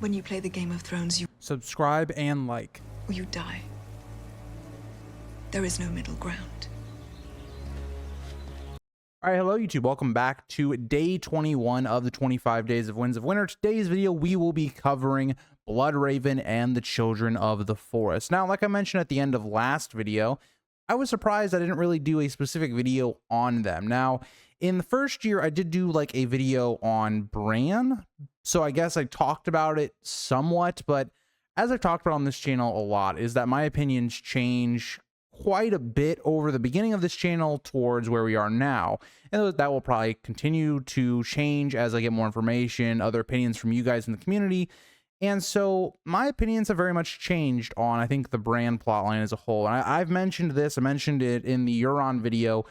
When you play the Game of Thrones, Subscribe and like. you die. There is no middle ground. All right, hello YouTube. Welcome back to day 21 of the 25 days of Winds of Winter. Today's video, we will be covering Bloodraven and the Children of the Forest. Now, like I mentioned at the end of last video, I was surprised I didn't really do a specific video on them. Now, in the first year, I did do like a video on Bran, so I guess I talked about it somewhat, but as I've talked about on this channel a lot, is that my opinions change quite a bit over the beginning of this channel towards where we are now, and that will probably continue to change as I get more information, other opinions from you guys in the community. And so my opinions have very much changed on, I think, the Bran plotline as a whole. And I've mentioned this, I mentioned it in the Euron video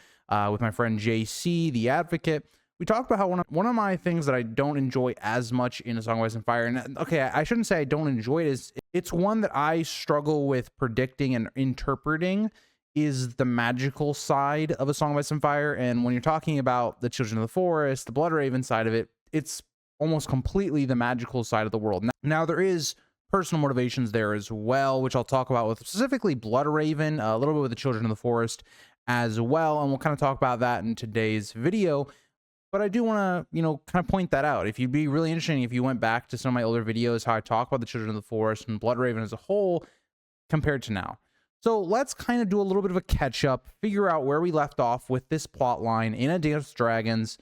with my friend JC, the Advocate. We talked about how one of my things that I don't enjoy as much in A Song of Ice and Fire, and okay, I shouldn't say I don't enjoy it, is it's one that I struggle with predicting and interpreting, is the magical side of A Song of Ice and Fire. And when you're talking about the Children of the Forest, the Bloodraven side of it, it's almost completely the magical side of the world. Now there is personal motivations there as well, which I'll talk about with specifically Bloodraven, a little bit with the Children of the Forest as well, and we'll kind of talk about that in today's video. But I do want to, kind of point that out. If you'd be really interesting if you went back to some of my older videos, how I talk about the Children of the Forest and Bloodraven as a whole compared to now. So let's kind of do a little bit of a catch up, figure out where we left off with this plot line in A Dance with Dragons,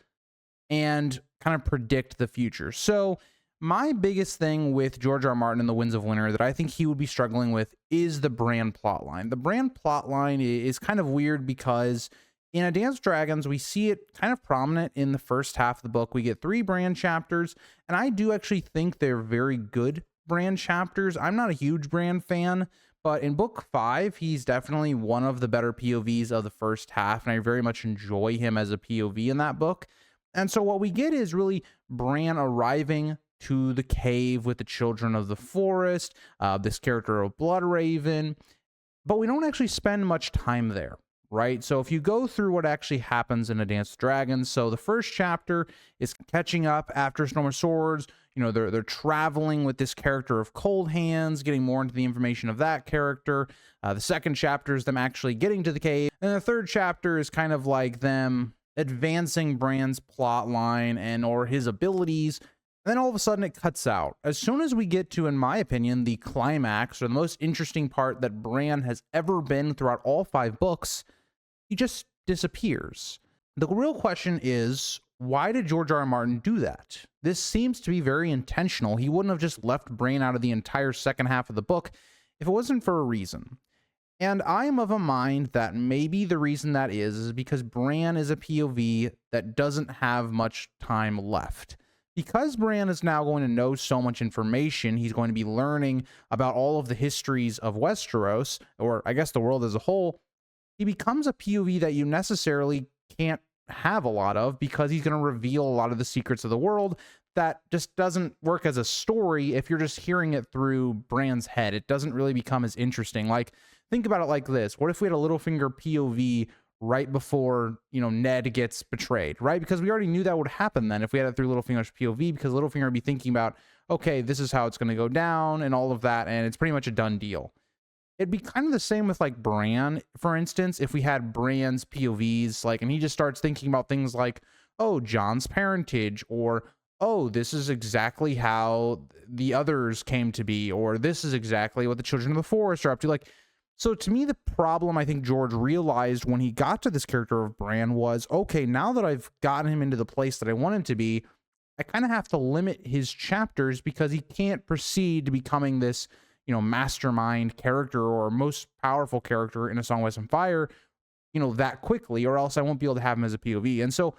and kind of predict the future. So my biggest thing with George R. R. Martin and the Winds of Winter that I think he would be struggling with is the Bran plotline. The Bran plotline is kind of weird because in A Dance with Dragons, we see it kind of prominent in the first half of the book. We get 3 Bran chapters, and I do actually think they're very good Bran chapters. I'm not a huge Bran fan, but in book 5, he's definitely one of the better POVs of the first half, and I very much enjoy him as a POV in that book. And so what we get is really Bran arriving to the cave with the Children of the Forest, this character of Bloodraven, but we don't actually spend much time there. Right? So if you go through what actually happens in A Dance with Dragons, so the first chapter is catching up after Storm of Swords. They're traveling with this character of Cold Hands, getting more into the information of that character. The second chapter is them actually getting to the cave. And the third chapter is kind of like them advancing Bran's plot line or his abilities. And then all of a sudden it cuts out. As soon as we get to, in my opinion, the climax, or the most interesting part that Bran has ever been throughout all 5 books, he just disappears. The real question is, why did George R. R. Martin do that? This seems to be very intentional. He wouldn't have just left Bran out of the entire second half of the book if it wasn't for a reason. And I am of a mind that maybe the reason that is because Bran is a POV that doesn't have much time left. Because Bran is now going to know so much information, he's going to be learning about all of the histories of Westeros, or I guess the world as a whole. He becomes a POV that you necessarily can't have a lot of because he's going to reveal a lot of the secrets of the world that just doesn't work as a story if you're just hearing it through Bran's head. It doesn't really become as interesting. Like, think about it like this. What if we had a Littlefinger POV right before, Ned gets betrayed, right? Because we already knew that would happen then if we had it through Littlefinger's POV, because Littlefinger would be thinking about, okay, this is how it's going to go down and all of that, and it's pretty much a done deal. It'd be kind of the same with like Bran, for instance, if we had Bran's POVs, and he just starts thinking about things like, oh, Jon's parentage, or, oh, this is exactly how the others came to be, or this is exactly what the Children of the Forest are up to. So to me, the problem I think George realized when he got to this character of Bran was, okay, now that I've gotten him into the place that I want him to be, I kind of have to limit his chapters because he can't proceed to becoming this mastermind character or most powerful character in A Song of Ice and Fire, that quickly, or else I won't be able to have him as a POV. And so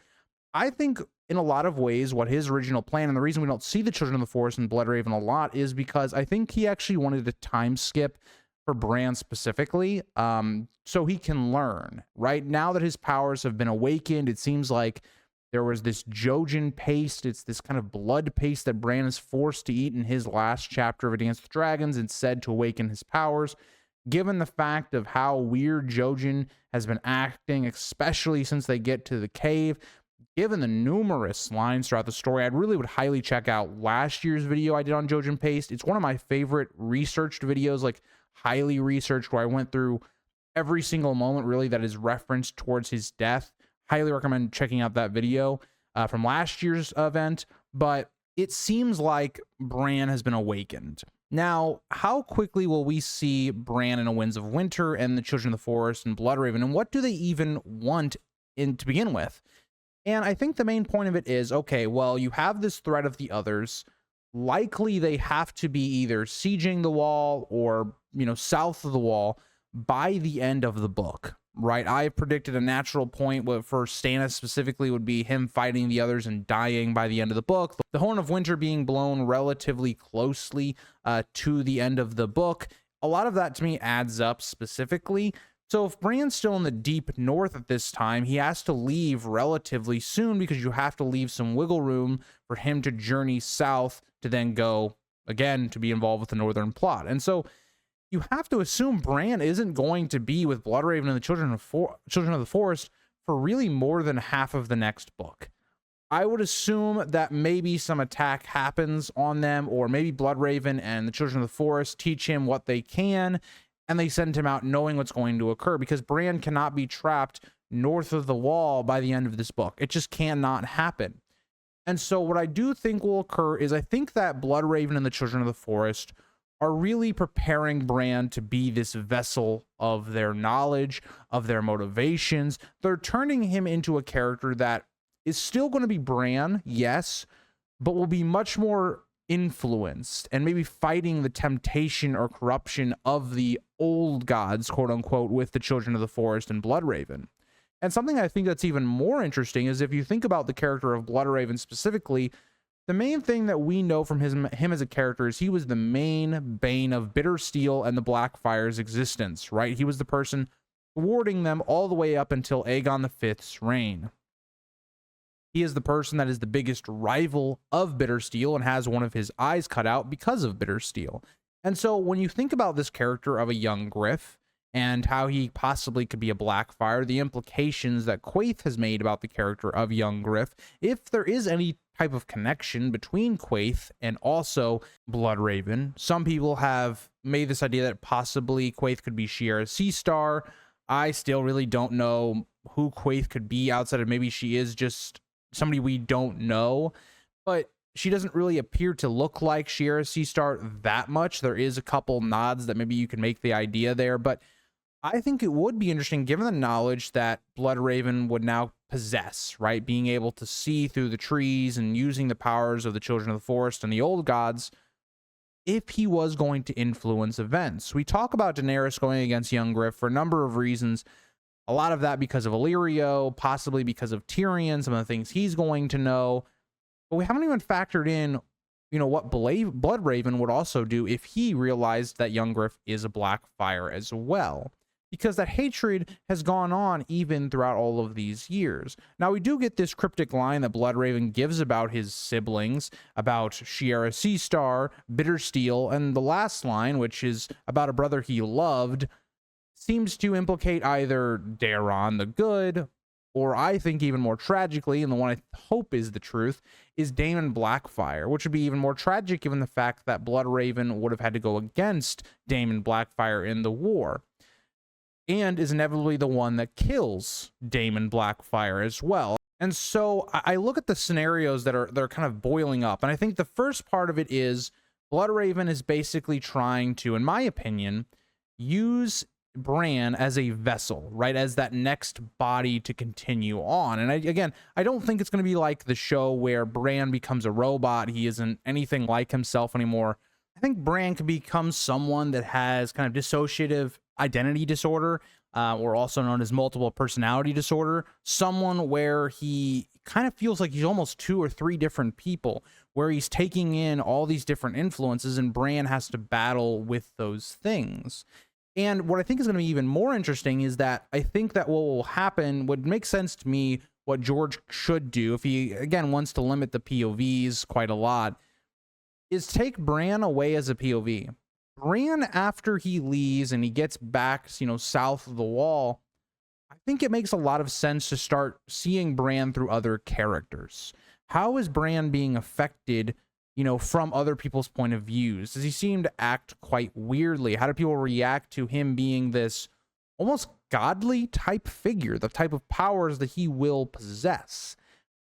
I think in a lot of ways what his original plan, and the reason we don't see the Children of the Forest and Bloodraven a lot, is because I think he actually wanted to time skip for Bran specifically, so he can learn. Right now that his powers have been awakened, it seems like there was this Jojen paste. It's this kind of blood paste that Bran is forced to eat in his last chapter of A Dance with Dragons and said to awaken his powers. Given the fact of how weird Jojen has been acting, especially since they get to the cave, given the numerous lines throughout the story, I really would highly check out last year's video I did on Jojen Paste. It's one of my favorite researched videos, like highly researched, where I went through every single moment really that is referenced towards his death. Highly recommend checking out that video from last year's event. But it seems like Bran has been awakened. Now, how quickly will we see Bran in a Winds of Winter and the Children of the Forest and Bloodraven, and what do they even want to begin with? And I think the main point of it is, okay, well, you have this threat of the others. Likely they have to be either sieging the wall or, south of the wall by the end of the book, right? I predicted a natural point for Stannis specifically would be him fighting the others and dying by the end of the book. The Horn of Winter being blown relatively closely to the end of the book. A lot of that to me adds up specifically. So if Bran's still in the deep north at this time, he has to leave relatively soon because you have to leave some wiggle room for him to journey south to then go again to be involved with the northern plot. And so you have to assume Bran isn't going to be with Bloodraven and the Children of the Forest for really more than half of the next book. I would assume that maybe some attack happens on them, or maybe Bloodraven and the Children of the Forest teach him what they can, and they send him out knowing what's going to occur, because Bran cannot be trapped north of the wall by the end of this book. It just cannot happen. And so what I do think will occur is I think that Bloodraven and the Children of the Forest are really preparing Bran to be this vessel of their knowledge, of their motivations. They're turning him into a character that is still going to be Bran, yes, but will be much more influenced and maybe fighting the temptation or corruption of the old gods, quote unquote, with the Children of the Forest and Bloodraven. And something I think that's even more interesting is if you think about the character of Bloodraven specifically, the main thing that we know from him as a character is he was the main bane of Bittersteel and the Blackfire's existence, right? He was the person thwarting them all the way up until Aegon V's reign. He is the person that is the biggest rival of Bittersteel and has one of his eyes cut out because of Bittersteel. And so when you think about this character of a young Griff and how he possibly could be a Blackfire, the implications that Quaithe has made about the character of young Griff, if there is any type of connection between Quaithe and also Bloodraven, some people have made this idea that possibly Quaithe could be Shiera Seastar. I still really don't know who Quaithe could be outside of maybe she is just somebody we don't know, but she doesn't really appear to look like Shiera Seastar that much. There is a couple nods that maybe you can make the idea there, but I think it would be interesting given the knowledge that Bloodraven would now possess, right? Being able to see through the trees and using the powers of the Children of the Forest and the old gods, if he was going to influence events. We talk about Daenerys going against young Griff for a number of reasons. A lot of that because of Illyrio, possibly because of Tyrion, some of the things he's going to know. But we haven't even factored in, what Bloodraven would also do if he realized that young Griff is a Blackfire as well. Because that hatred has gone on even throughout all of these years. Now, we do get this cryptic line that Bloodraven gives about his siblings, about Shiera Seastar, Bittersteel, and the last line, which is about a brother he loved, seems to implicate either Daeron the Good, or I think even more tragically, and the one I hope is the truth, is Daemon Blackfire, which would be even more tragic given the fact that Bloodraven would have had to go against Daemon Blackfire in the war, and is inevitably the one that kills Daemon Blackfire as well. And so I look at the scenarios that are kind of boiling up, and I think the first part of it is Bloodraven is basically trying to, in my opinion, use Bran as a vessel, right? As that next body to continue on. And I don't think it's going to be like the show where Bran becomes a robot. He isn't anything like himself anymore. I think Bran can become someone that has kind of dissociative identity disorder, or also known as multiple personality disorder. Someone where he kind of feels like he's almost 2 or 3 different people, where he's taking in all these different influences, and Bran has to battle with those things. And what I think is going to be even more interesting is that I think that what will happen would make sense to me what George should do if he, again, wants to limit the POVs quite a lot, is take Bran away as a POV. Bran, after he leaves and he gets back, south of the wall, I think it makes a lot of sense to start seeing Bran through other characters. How is Bran being affected, from other people's point of views? Does he seem to act quite weirdly? How do people react to him being this almost godly type figure, the type of powers that he will possess?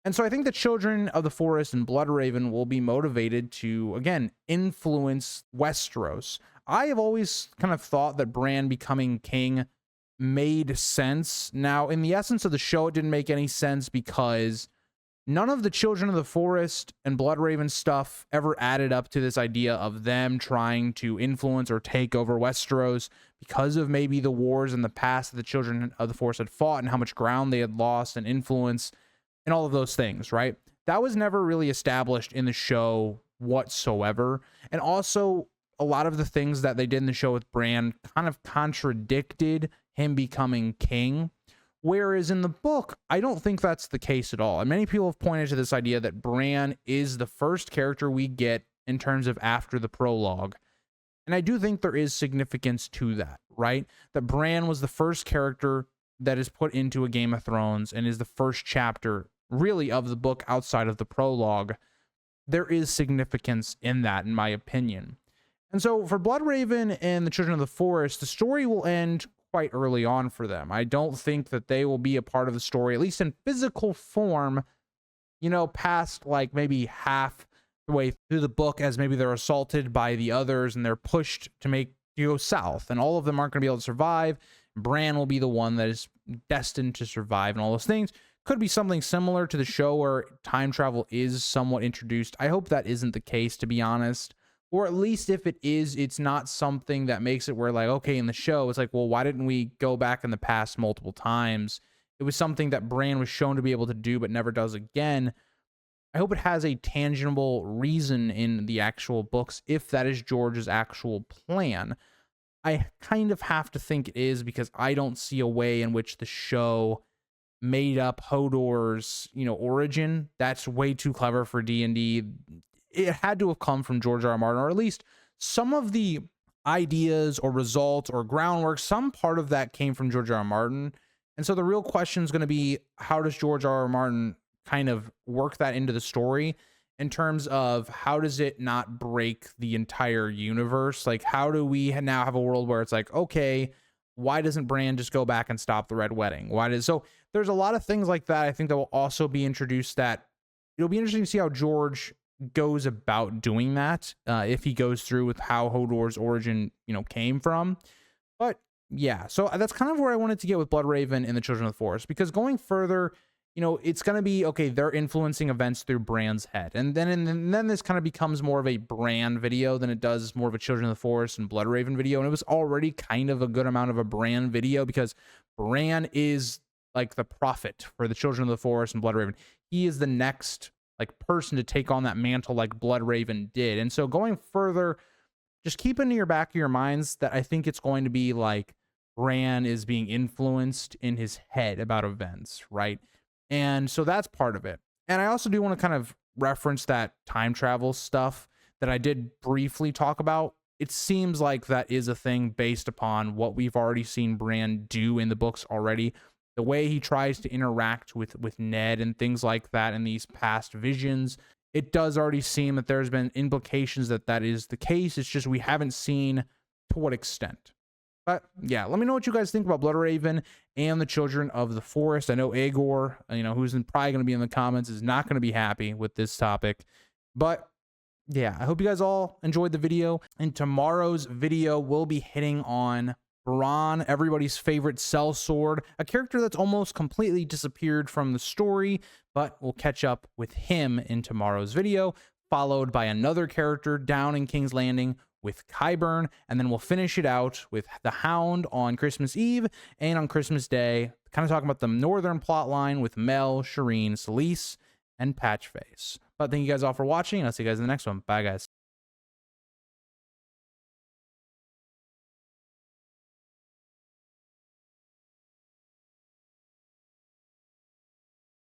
And so I think the Children of the Forest and Bloodraven will be motivated to, again, influence Westeros. I have always kind of thought that Bran becoming king made sense. Now, in the essence of the show, it didn't make any sense because none of the Children of the Forest and Bloodraven stuff ever added up to this idea of them trying to influence or take over Westeros because of maybe the wars in the past that the Children of the Forest had fought and how much ground they had lost and influence and all of those things, right? That was never really established in the show whatsoever. And also, a lot of the things that they did in the show with Bran kind of contradicted him becoming king. Whereas in the book, I don't think that's the case at all. And many people have pointed to this idea that Bran is the first character we get in terms of after the prologue. And I do think there is significance to that, right? That Bran was the first character that is put into a Game of Thrones and is the first chapter really of the book outside of the prologue. There is significance in that, in my opinion. And so for Bloodraven and the Children of the Forest, the story will end quite early on for them. I don't think that they will be a part of the story, at least in physical form, past like maybe half the way through the book, as maybe they're assaulted by the others and they're pushed to go south, and all of them aren't going to be able to survive. Bran will be the one that is destined to survive, and all those things. Could be something similar to the show where time travel is somewhat introduced. I hope that isn't the case, to be honest. Or at least if it is, it's not something that makes it where, like, okay, in the show, it's like, well, why didn't we go back in the past multiple times? It was something that Bran was shown to be able to do, but never does again. I hope it has a tangible reason in the actual books, if that is George's actual plan. I kind of have to think it is, because I don't see a way in which the show made up Hodor's, origin. That's way too clever for D&D. It had to have come from George R.R. Martin, or at least some of the ideas or results or groundwork, some part of that came from George R.R. Martin. And so the real question is going to be, how does George R.R. Martin kind of work that into the story in terms of how does it not break the entire universe? Like, how do we now have a world where it's like, okay, why doesn't Bran just go back and stop the Red Wedding? So there's a lot of things like that I think that will also be introduced, that it'll be interesting to see how George goes about doing that, if he goes through with how Hodor's origin, came from. But yeah, so that's kind of where I wanted to get with Bloodraven and the Children of the Forest, because going further, it's going to be, okay, they're influencing events through Bran's head. And then this kind of becomes more of a Bran video than it does more of a Children of the Forest and Bloodraven video. And it was already kind of a good amount of a Bran video, because Bran is like the prophet for the Children of the Forest and Bloodraven. He is the next person to take on that mantle like Bloodraven did. And so going further, just keep in your back of your minds that I think it's going to be like Bran is being influenced in his head about events, right? And so that's part of it. And I also do want to kind of reference that time travel stuff that I did briefly talk about. It seems like that is a thing based upon what we've already seen Bran do in the books already. The way he tries to interact with Ned and things like that in these past visions, it does already seem that there's been implications that is the case. It's just we haven't seen to what extent. But yeah, let me know what you guys think about Bloodraven and the Children of the Forest. I know Aegor, who's probably going to be in the comments, is not going to be happy with this topic. But yeah, I hope you guys all enjoyed the video. And tomorrow's video will be hitting on Bran, everybody's favorite sellsword, a character that's almost completely disappeared from the story, but we'll catch up with him in tomorrow's video, followed by another character down in King's Landing with Qyburn, and then we'll finish it out with the Hound on Christmas Eve and on Christmas Day, kind of talking about the northern plot line with Mel, Shireen, Selyse, and Patchface. But thank you guys all for watching, and I'll see you guys in the next one. Bye, guys.